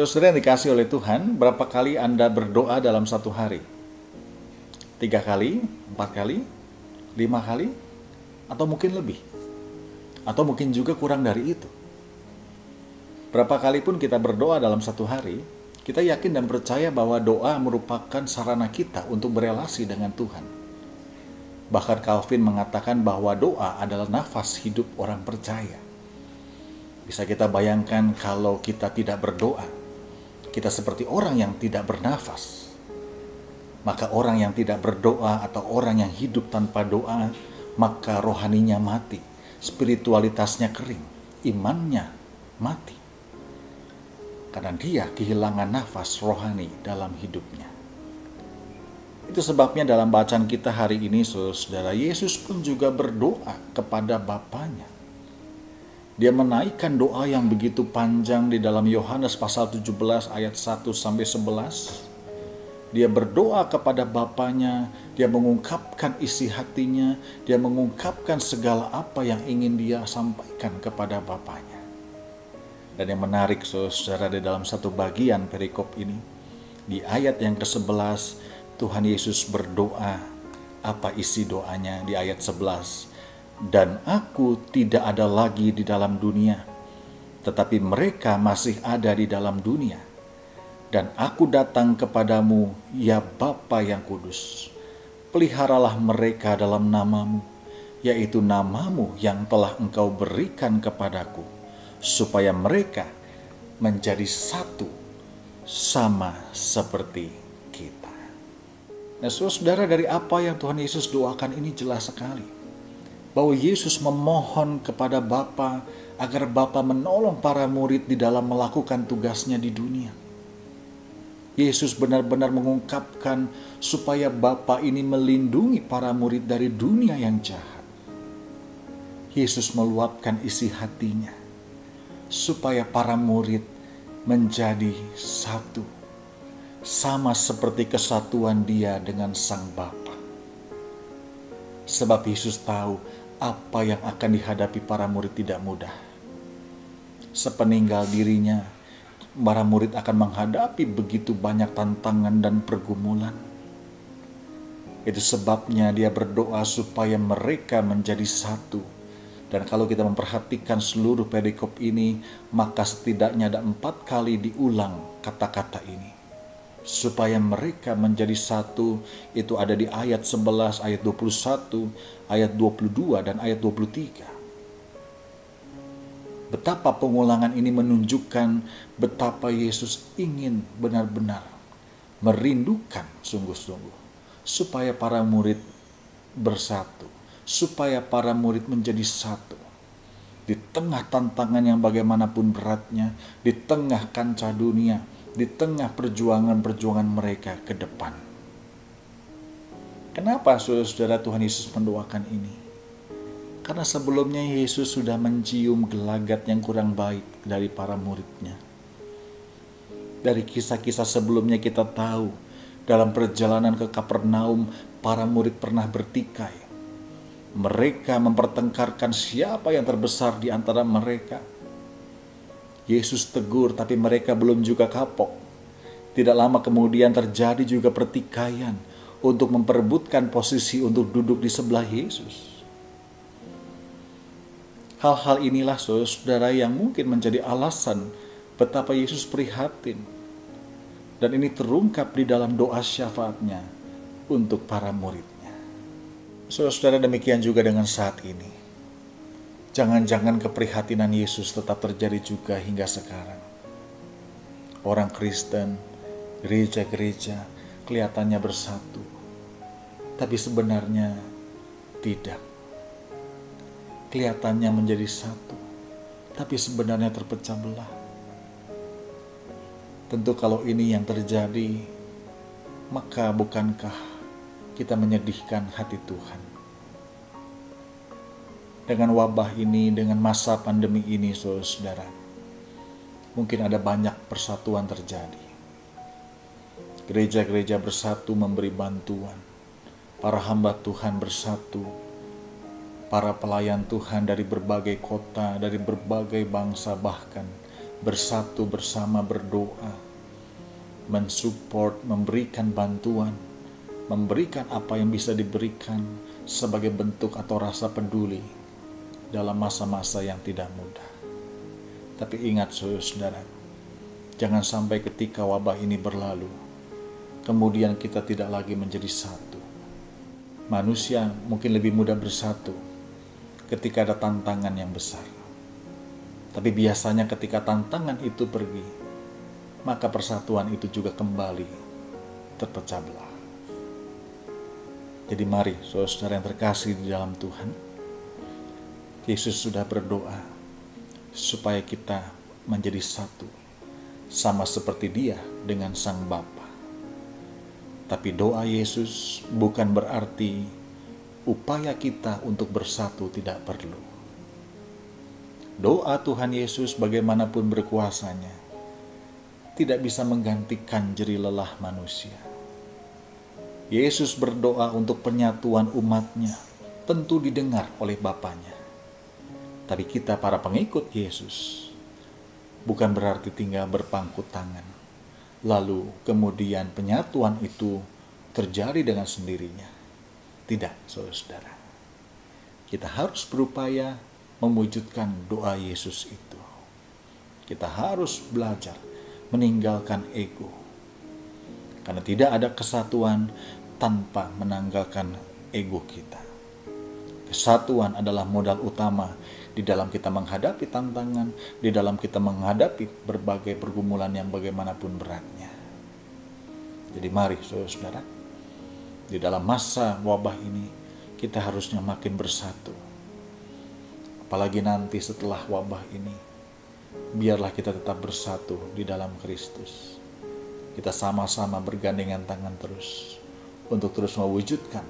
Saudara yang dikasih oleh Tuhan, berapa kali Anda berdoa dalam satu hari? 3 kali, 4 kali, 5 kali, atau mungkin lebih? Atau mungkin juga kurang dari itu? Berapa kali pun kita berdoa dalam satu hari, kita yakin dan percaya bahwa doa merupakan sarana kita untuk berelasi dengan Tuhan. Bahkan Calvin mengatakan bahwa doa adalah nafas hidup orang percaya. Bisa kita bayangkan kalau kita tidak berdoa, kita seperti orang yang tidak bernafas. Maka orang yang tidak berdoa atau orang yang hidup tanpa doa, maka rohaninya mati, spiritualitasnya kering, imannya mati. Karena dia kehilangan nafas rohani dalam hidupnya. Itu sebabnya dalam bacaan kita hari ini, saudara, Yesus pun juga berdoa kepada Bapanya. Dia menaikkan doa yang begitu panjang di dalam Yohanes pasal 17 ayat 1-11. Dia berdoa kepada Bapanya, dia mengungkapkan isi hatinya, dia mengungkapkan segala apa yang ingin dia sampaikan kepada Bapanya. Dan yang menarik saudara, di dalam satu bagian perikop ini, di ayat yang ke-11, Tuhan Yesus berdoa. Apa isi doanya di ayat 11? Dan aku tidak ada lagi di dalam dunia, tetapi mereka masih ada di dalam dunia. Dan aku datang kepadamu, ya Bapa yang kudus. Peliharalah mereka dalam namamu, yaitu namamu yang telah engkau berikan kepadaku, supaya mereka menjadi satu sama seperti kita. Nah, saudara, dari apa yang Tuhan Yesus doakan ini jelas sekali. Bahwa Yesus memohon kepada Bapa agar Bapa menolong para murid di dalam melakukan tugasnya di dunia. Yesus benar-benar mengungkapkan supaya Bapa ini melindungi para murid dari dunia yang jahat. Yesus meluapkan isi hatinya supaya para murid menjadi satu, sama seperti kesatuan dia dengan Sang Bapa. Sebab Yesus tahu apa yang akan dihadapi para murid tidak mudah. Sepeninggal dirinya, para murid akan menghadapi begitu banyak tantangan dan pergumulan. Itu sebabnya dia berdoa supaya mereka menjadi satu. Dan kalau kita memperhatikan seluruh perikop ini, maka setidaknya ada 4 kali diulang kata-kata ini. Supaya mereka menjadi satu, itu ada di ayat 11, ayat 21, ayat 22, dan ayat 23. Betapa pengulangan ini menunjukkan betapa Yesus ingin benar-benar merindukan sungguh-sungguh supaya para murid bersatu, supaya para murid menjadi satu. Di tengah tantangan yang bagaimanapun beratnya, di tengah kancah dunia, di tengah perjuangan-perjuangan mereka ke depan. Kenapa saudara Tuhan Yesus mendoakan ini? Karena sebelumnya Yesus sudah mencium gelagat yang kurang baik dari para muridnya. Dari kisah-kisah sebelumnya kita tahu, dalam perjalanan ke Kapernaum, para murid pernah bertikai. Mereka mempertengkarkan siapa yang terbesar di antara mereka. Yesus tegur, tapi mereka belum juga kapok. Tidak lama kemudian terjadi juga pertikaian untuk memperebutkan posisi untuk duduk di sebelah Yesus. Hal-hal inilah saudara yang mungkin menjadi alasan betapa Yesus prihatin. Dan ini terungkap di dalam doa syafaatnya untuk para muridnya. Saudara, demikian juga dengan saat ini. Jangan-jangan keprihatinan Yesus tetap terjadi juga hingga sekarang. Orang Kristen, gereja-gereja kelihatannya bersatu, tapi sebenarnya tidak. Kelihatannya menjadi satu, tapi sebenarnya terpecah belah. Tentu kalau ini yang terjadi, maka bukankah kita menyedihkan hati Tuhan? Dengan wabah ini, dengan masa pandemi ini, saudara, mungkin ada banyak persatuan terjadi. Gereja-gereja bersatu memberi bantuan, para hamba Tuhan bersatu, para pelayan Tuhan dari berbagai kota, dari berbagai bangsa, bahkan bersatu bersama berdoa, mensupport, memberikan bantuan, memberikan apa yang bisa diberikan sebagai bentuk atau rasa peduli dalam masa-masa yang tidak mudah. Tapi ingat saudara, jangan sampai ketika wabah ini berlalu, kemudian kita tidak lagi menjadi satu. Manusia mungkin lebih mudah bersatu ketika ada tantangan yang besar. Tapi biasanya ketika tantangan itu pergi, maka persatuan itu juga kembali terpecah belah. Jadi mari saudara yang terkasih di dalam Tuhan, Yesus sudah berdoa supaya kita menjadi satu, sama seperti Dia dengan Sang Bapa. Tapi doa Yesus bukan berarti upaya kita untuk bersatu tidak perlu. Doa Tuhan Yesus bagaimanapun berkuasanya tidak bisa menggantikan jerih lelah manusia. Yesus berdoa untuk penyatuan umatnya, tentu didengar oleh Bapanya. Tapi kita para pengikut Yesus bukan berarti tinggal berpangku tangan, lalu kemudian penyatuan itu terjadi dengan sendirinya. Tidak, saudara. Kita harus berupaya mewujudkan doa Yesus itu. Kita harus belajar meninggalkan ego. Karena tidak ada kesatuan tanpa menanggalkan ego kita. Kesatuan adalah modal utama di dalam kita menghadapi tantangan, di dalam kita menghadapi berbagai pergumulan yang bagaimanapun beratnya. Jadi mari saudara, di dalam masa wabah ini kita harusnya makin bersatu. Apalagi nanti setelah wabah ini, biarlah kita tetap bersatu di dalam Kristus. Kita sama-sama bergandengan tangan terus untuk terus mewujudkan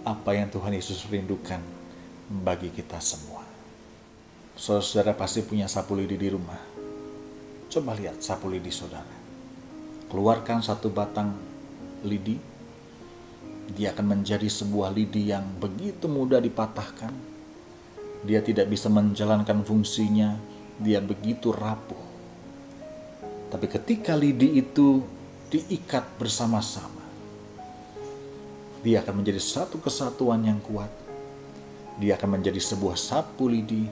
apa yang Tuhan Yesus rindukan bagi kita semua. Saudara pasti punya sapu lidi di rumah. Coba lihat sapu lidi saudara. Keluarkan satu batang lidi. Dia akan menjadi sebuah lidi yang begitu mudah dipatahkan. Dia tidak bisa menjalankan fungsinya. Dia begitu rapuh. Tapi ketika lidi itu diikat bersama-sama, dia akan menjadi satu kesatuan yang kuat. Dia akan menjadi sebuah sapu lidi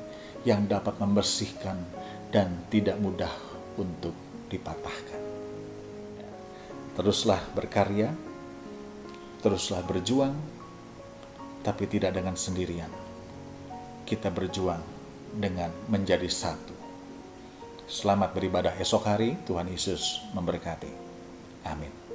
yang dapat membersihkan dan tidak mudah untuk dipatahkan. Teruslah berkarya, teruslah berjuang, tapi tidak dengan sendirian. Kita berjuang dengan menjadi satu. Selamat beribadah esok hari. Tuhan Yesus memberkati. Amin.